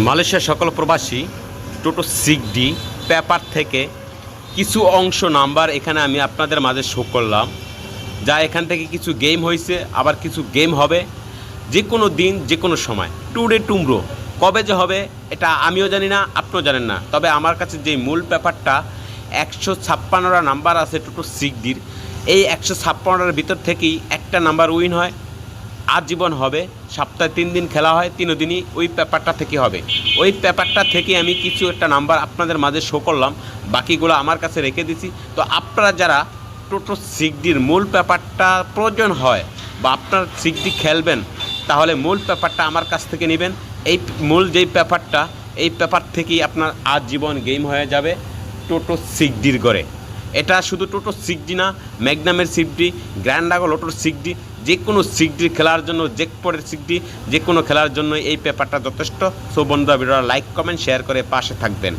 মালয়েশিয়ার সকল প্রবাসী টোটো সিক্সডি পেপার থেকে কিছু অংশ নাম্বার এখানে আমি আপনাদের মাঝে শো করলাম, যা এখান থেকে কিছু গেম হয়েছে, আবার কিছু গেম হবে যে কোনো দিন যে কোনো সময়। টুডে টুমরো কবে যে হবে এটা আমিও জানি না, আপনিও জানেন না। তবে আমার কাছে যে মূল পেপারটা 156টা নাম্বার আছে টোটো সিক্সডির, এই 156টার ভিতর থেকেই একটা নাম্বার উইন হয়, আজীবন হবে। সপ্তাহে 3 দিন খেলা হয়, 3 দিনই ওই পেপারটা থেকে হবে। ওই পেপারটা থেকে আমি কিছু একটা নাম্বার আপনাদের মাঝে শো করলাম, বাকিগুলো আমার কাছে রেখে দিছি। তো আপনারা যারা টোটো সিক্সডির মূল পেপারটা প্রয়োজন হয় বা আপনার সিক্সডি খেলবেন, তাহলে মূল পেপারটা আমার কাছ থেকে নেবেন। এই মূল যেই পেপারটা, এই পেপার থেকেই আপনার আজীবন গেম হয়ে যাবে টোটো সিক্সডির গড়ে। এটা শুধু টোটো সিক্সডি না, ম্যাগনামের সিক্সডি, গ্র্যান্ড আগল লোটোর সিক্সডি, যে কোনো সিক্সডি খেলার জন্য, জেকপটের সিক্সডি, যে কোনো খেলার জন্য এই পেপারটা যথেষ্ট। সো বন্ধুরা, ভিডিওটা লাইক কমেন্ট শেয়ার করে পাশে থাকবেন।